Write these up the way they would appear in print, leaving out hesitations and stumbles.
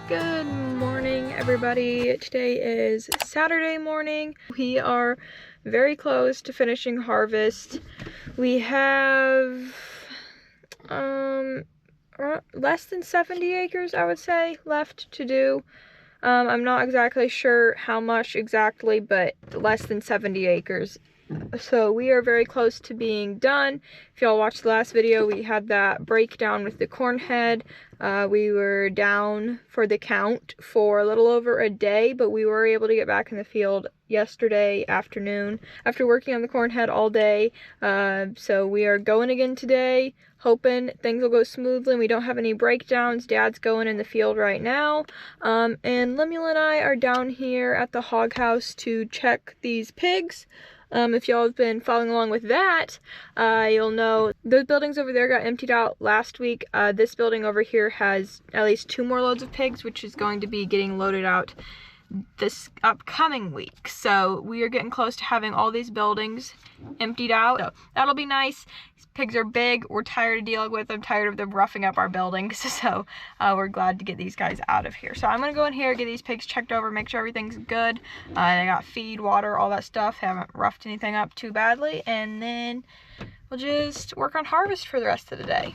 Good morning, everybody. Today is Saturday morning. We are very close to finishing harvest. We have less than 70 acres, I would say, left to do. I'm not exactly sure how much exactly, but less than 70 acres. So we are very close to being done. If y'all watched the last video, we had that breakdown with the corn head. We were down for the count for a little over a day, but we were able to get back in the field yesterday afternoon after working on the corn head all day. So we are going again today, hoping things will go smoothly and we don't have any breakdowns. Dad's going in the field right now. And Lemuel and I are down here at the hog house to check these pigs. If y'all have been following along with that, you'll know those buildings over there got emptied out last week. This building over here has at least 2 more loads of pigs, which is going to be getting loaded out this upcoming week. So we are getting close to having all these buildings emptied out. So that'll be nice. These pigs are big. We're tired of dealing with them, tired of them roughing up our buildings. So we're glad to get these guys out of here. So I'm gonna go in here, get these pigs checked over, make sure everything's good. They got feed, water, all that stuff. Haven't roughed anything up too badly. And then we'll just work on harvest for the rest of the day.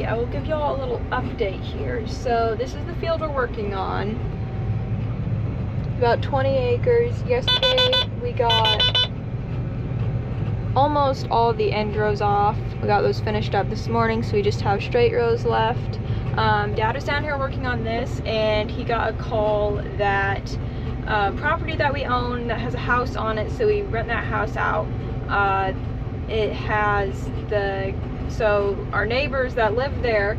I will give y'all a little update here. So this is the field we're working on. About 20 acres. Yesterday we got almost all the end rows off. We got those finished up this morning, so we just have straight rows left. Dad was down here working on this, and he got a call that property that we own that has a house on it, so we rent that house out. It has so our neighbors that live there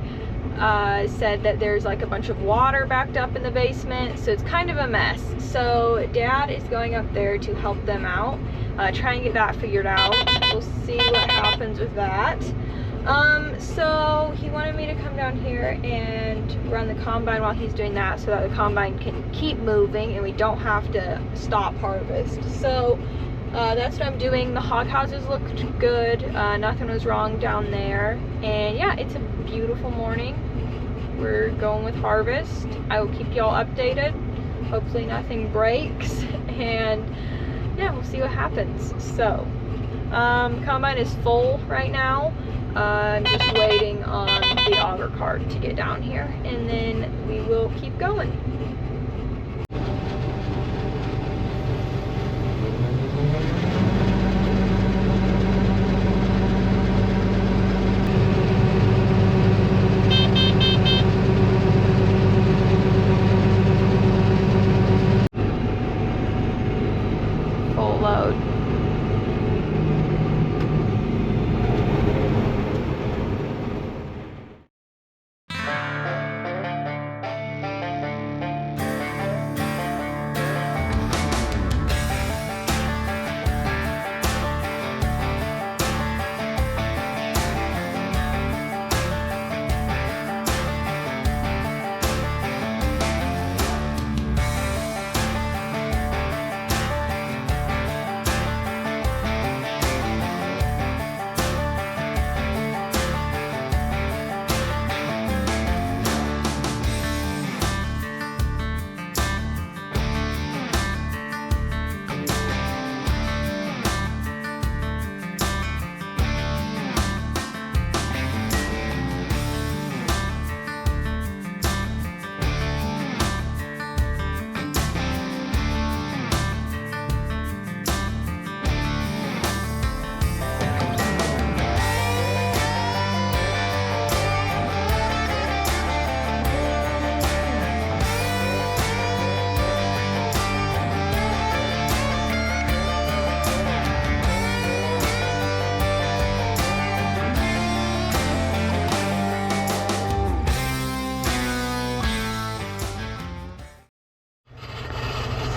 said that there's like a bunch of water backed up in the basement, so it's kind of a mess. So Dad is going up there to help them out, try and get that figured out. We'll see what happens with that. So he wanted me to come down here and run the combine while he's doing that, so that the combine can keep moving and we don't have to stop harvest. So that's what I'm doing. The hog houses looked good. Nothing was wrong down there. And yeah, it's a beautiful morning. We're going with harvest. I will keep y'all updated. Hopefully nothing breaks. And yeah, we'll see what happens. So, combine is full right now. I'm just waiting on the auger cart to get down here. And then we will keep going. Load.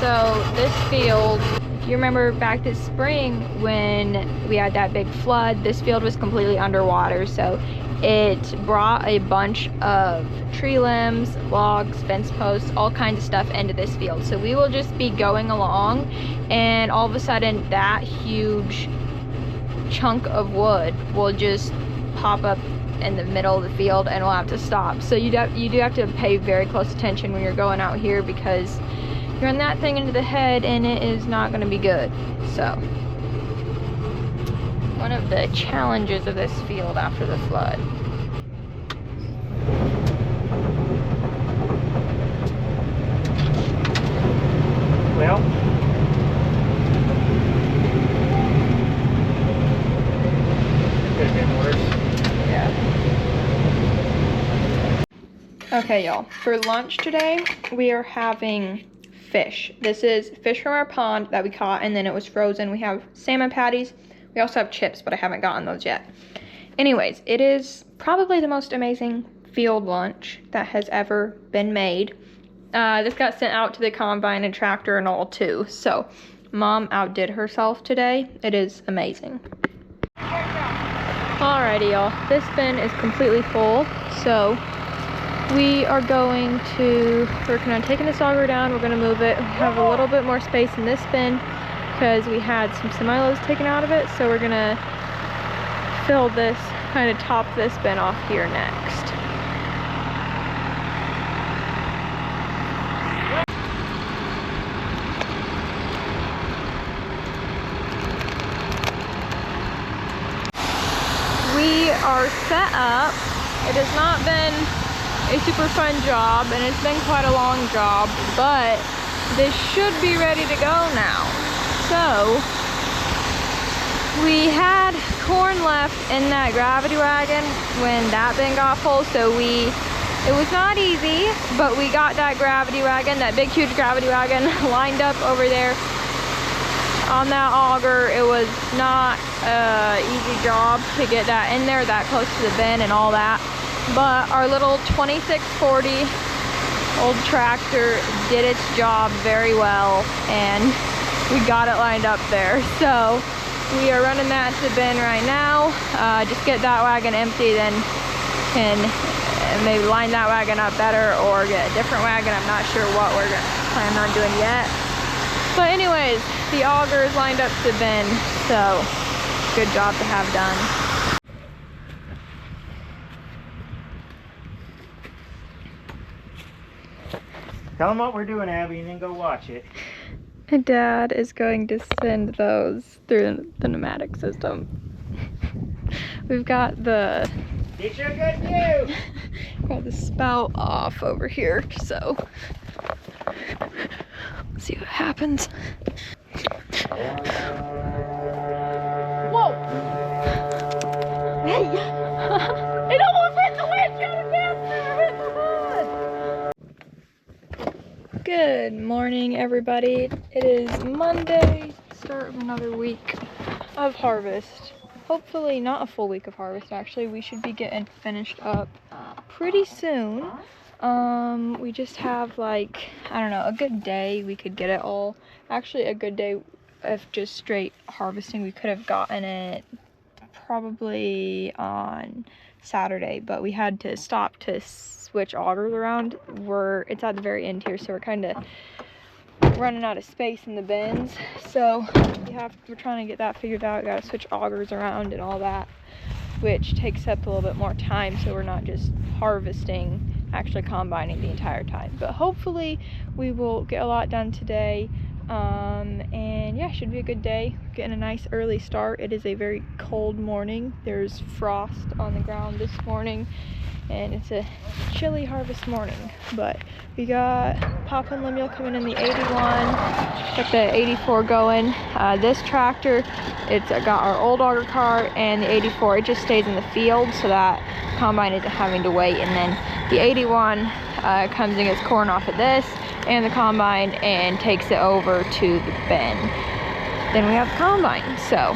So this field, if you remember back this spring when we had that big flood, this field was completely underwater. So it brought a bunch of tree limbs, logs, fence posts, all kinds of stuff into this field. So we will just be going along, and all of a sudden that huge chunk of wood will just pop up in the middle of the field, and we'll have to stop. So you do have to pay very close attention when you're going out here, because you run that thing into the head and it is not going to be good. So one of the challenges of this field after the flood. Well, could have been worse. Yeah. Okay, y'all. For lunch today, we are having fish. This is fish from our pond that we caught, and then it was frozen. We have salmon patties. We also have chips, but I haven't gotten those yet. Anyways, it is probably the most amazing field lunch that has ever been made. This got sent out to the combine and tractor and all too. So Mom outdid herself today. It is amazing. Alrighty, y'all. This bin is completely full. So we're taking this auger down. We're gonna move it. We have a little bit more space in this bin because we had some semi-loads taken out of it. So we're gonna fill this, kind of top this bin off here next. We are set up. It has not been a super fun job, and it's been quite a long job, but this should be ready to go now. So we had corn left in that gravity wagon when that bin got full, so it was not easy, but we got that gravity wagon, that big huge gravity wagon, lined up over there on that auger. It was not an easy job to get that in there that close to the bin and all that, but our little 2640 old tractor did its job very well, and we got it lined up there. So we are running that to the bin right now. Just get that wagon empty, then can maybe line that wagon up better or get a different wagon. I'm not sure what we're planning on doing yet. But anyways, the auger is lined up to the bin, so good job to have done. Tell them what we're doing, Abby, and then go watch it. Dad is going to send those through the pneumatic system. We've got the Get you a good view. got the spout off over here, so let's see what happens. Whoa! Hey! It almost hit the windshield again! It hit the hood! Good morning, everybody. It is Monday, start of another week of harvest. Hopefully not a full week of harvest, actually. We should be getting finished up pretty soon. We just have, like, I don't know, a good day. We could get it all. Actually, a good day of just straight harvesting. We could have gotten it probably on Saturday, but we had to stop to switch augers around. It's at the very end here, so we're kind of running out of space in the bins, so we're trying to get that figured out. We gotta switch augers around and all that, which takes up a little bit more time, so we're not just harvesting, actually combining the entire time. But hopefully we will get a lot done today, and yeah, should be a good day. Getting a nice early start. It is a very cold morning. There's frost on the ground this morning, and it's a chilly harvest morning. But we got Papa and Lemuel coming in the 81, got the 84 going. This tractor, it's got our old auger cart, and the 84, it just stays in the field so that combine isn't having to wait. And then the 81 comes and gets corn off of this and the combine and takes it over to the bin. Then we have the combine. So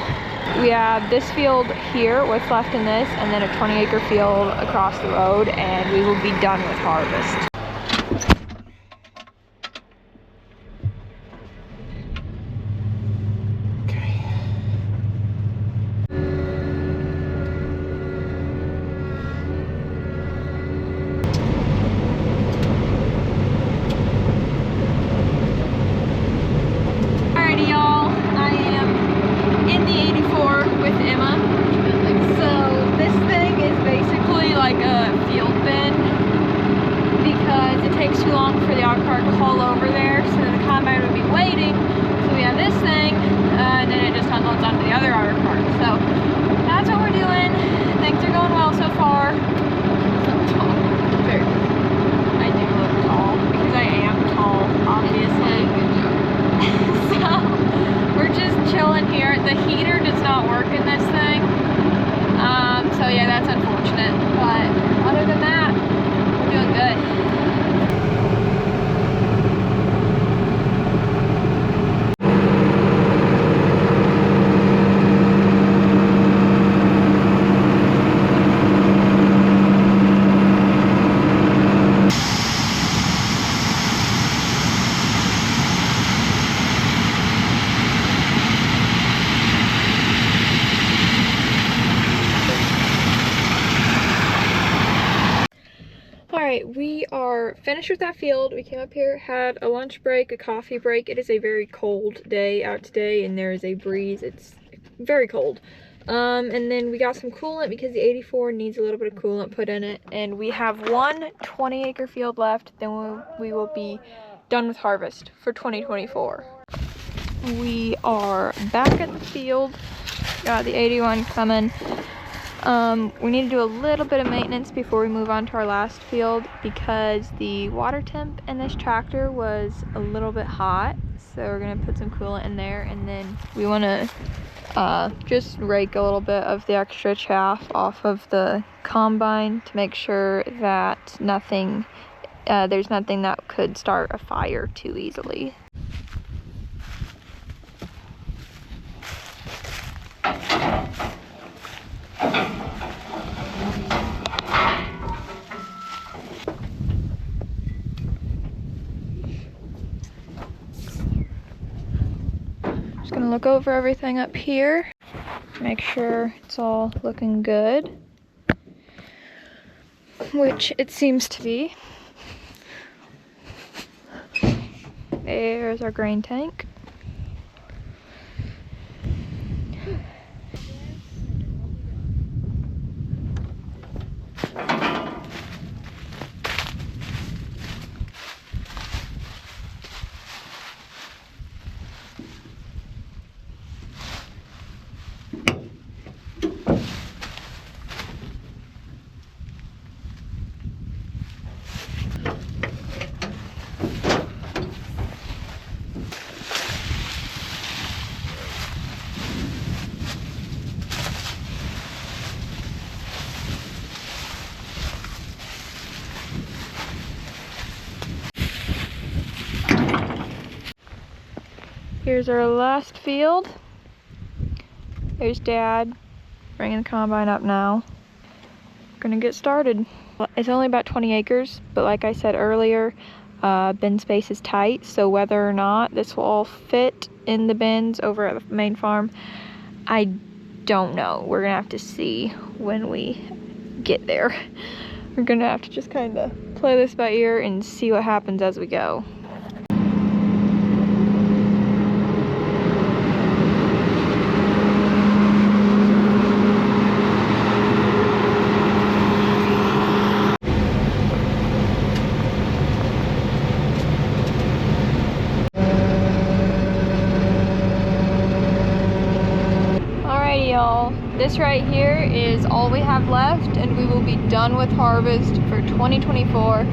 we have this field here, what's left in this, and then a 20-acre field across the road, and we will be done with harvest. takes too long for the auto cart to haul over there, so then the combine would be waiting. So we have this thing, and then it just unloads onto the other auto cart. So that's what we're doing. Things are going well so far. I do look tall because I am tall, obviously. So we're just chilling here. The heater does not work in this thing. So yeah, that's unfortunate. But other than that, we're doing good. Alright, we are finished with that field. We came up here, had a lunch break, a coffee break. It is a very cold day out today, and there is a breeze. It's very cold. And then we got some coolant because the 84 needs a little bit of coolant put in it. And we have one 20-acre field left. Then we will be done with harvest for 2024. We are back at the field. Got the 81 coming. We need to do a little bit of maintenance before we move on to our last field because the water temp in this tractor was a little bit hot. So we're gonna put some coolant in there, and then we wanna just rake a little bit of the extra chaff off of the combine to make sure that there's nothing that could start a fire too easily. Just gonna look over everything up here, make sure it's all looking good, which it seems to be. There's our grain tank. Here's our last field. There's Dad bringing the combine up now. We're gonna get started. It's only about 20 acres, but like I said earlier, bin space is tight, so whether or not this will all fit in the bins over at the main farm, I don't know. We're gonna have to see when we get there. We're gonna have to just kind of play this by ear and see what happens as we go. Y'all, this right here is all we have left, and we will be done with harvest for 2024.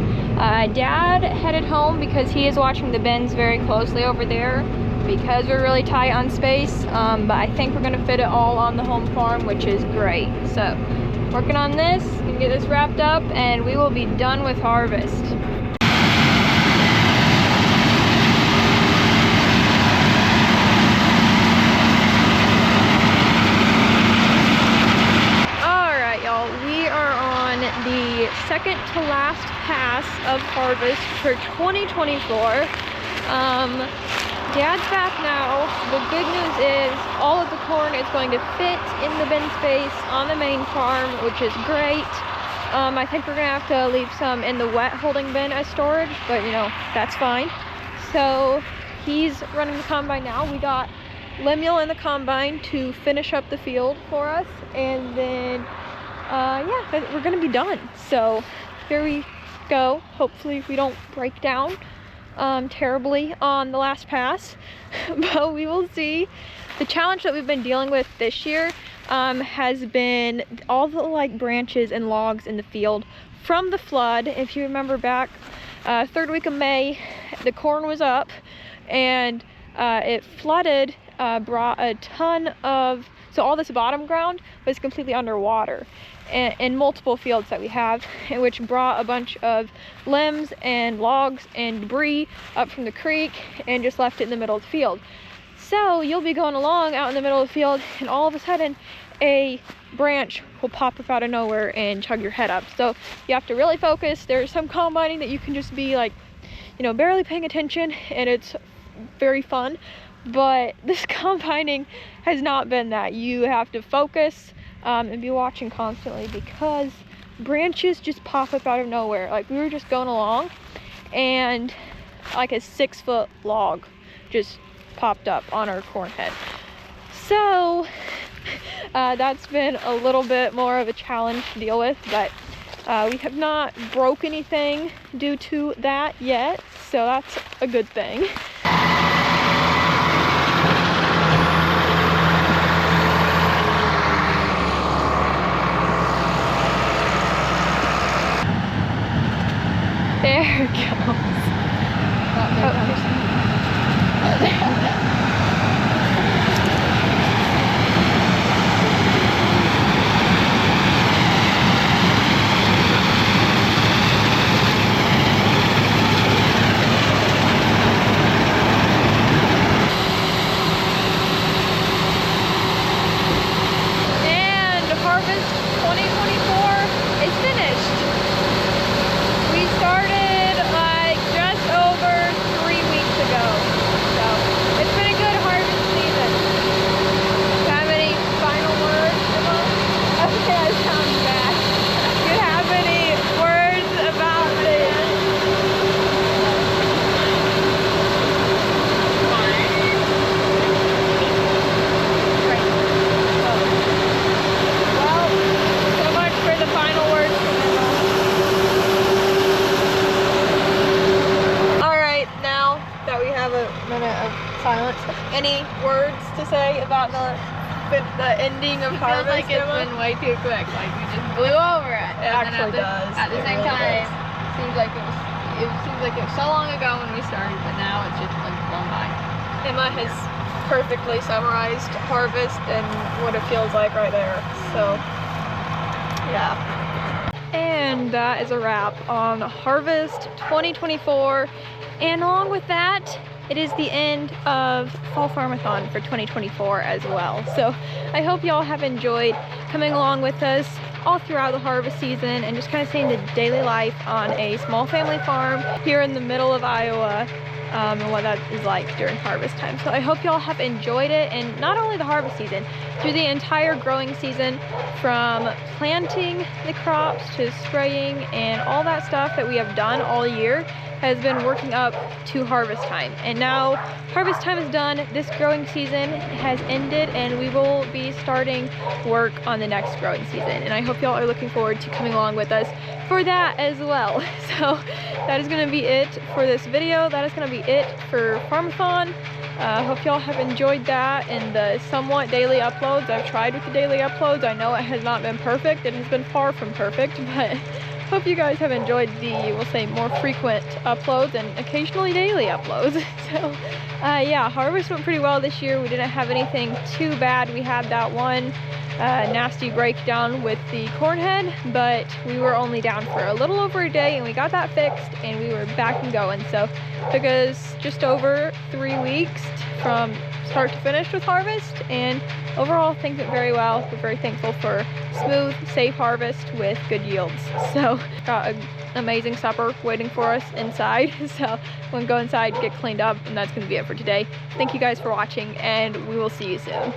Dad headed home because he is watching the bins very closely over there because we're really tight on space, but I think we're going to fit it all on the home farm, which is great. So working on this, gonna get this wrapped up, and we will be done with harvest. The second to last pass of harvest for 2024. Dad's back now. The good news is all of the corn is going to fit in the bin space on the main farm, which is great. I think we're gonna have to leave some in the wet holding bin as storage, but you know, that's fine. So he's running the combine now. We got Lemuel in the combine to finish up the field for us, and then yeah, we're gonna be done. So very go. Hopefully we don't break down terribly on the last pass, but we will see. The challenge that we've been dealing with this year has been all the like branches and logs in the field from the flood. If you remember back third week of May, the corn was up and it flooded, brought a ton of, so all this bottom ground was completely underwater in multiple fields that we have, which brought a bunch of limbs and logs and debris up from the creek and just left it in the middle of the field. So you'll be going along out in the middle of the field and all of a sudden a branch will pop up out of nowhere and chug your head up. So you have to really focus. There's some combining that you can just be like, you know, barely paying attention and it's very fun. But this combining has not been that. You have to focus and be watching constantly because branches just pop up out of nowhere. Like we were just going along and like a 6-foot log just popped up on our corn head. So that's been a little bit more of a challenge to deal with, but we have not broke anything due to that yet, so that's a good thing. There it goes. And harvest 2024 is finished. We started like just over 3 weeks ago, so it's been a good harvest season. Do you have any final words, Emma? Okay, that sounds bad. Do you have any words about this? Well, so much for the final words from Emma. Now that we have a minute of silence, any words to say about the ending of harvest? Feels like it's been way too quick. Like we just blew over it. It actually does. At the same time, seems like it seems like it was so long ago when we started, but now it's just like blown by. Emma has perfectly summarized harvest and what it feels like right there. So, yeah. And that is a wrap on Harvest 2024. And along with that, it is the end of Fall Farmathon for 2024 as well. So I hope y'all have enjoyed coming along with us all throughout the harvest season and just kind of seeing the daily life on a small family farm here in the middle of Iowa, and what that is like during harvest time. So I hope y'all have enjoyed it, and not only the harvest season, through the entire growing season, from planting the crops to spraying and all that stuff that we have done all year has been working up to harvest time. And now harvest time is done, this growing season has ended, and we will be starting work on the next growing season. And I hope y'all are looking forward to coming along with us for that as well. So that is going to be it for this video. That is going to be it for Farmathon. Hope y'all have enjoyed that and the somewhat daily uploads. I've tried with the daily uploads. I know it has not been perfect. It has been far from perfect, but hope you guys have enjoyed the, we'll say, more frequent uploads and occasionally daily uploads. So yeah, harvest went pretty well this year. We didn't have anything too bad. We had that one nasty breakdown with the corn head, but we were only down for a little over a day and we got that fixed and we were back and going. So it took us just over 3 weeks from start to finish with harvest, and overall things went very well. We're very thankful for smooth, safe harvest with good yields. So got an amazing supper waiting for us inside, so I'm gonna go inside, get cleaned up, and that's gonna be it for today. Thank you guys for watching, and we will see you soon.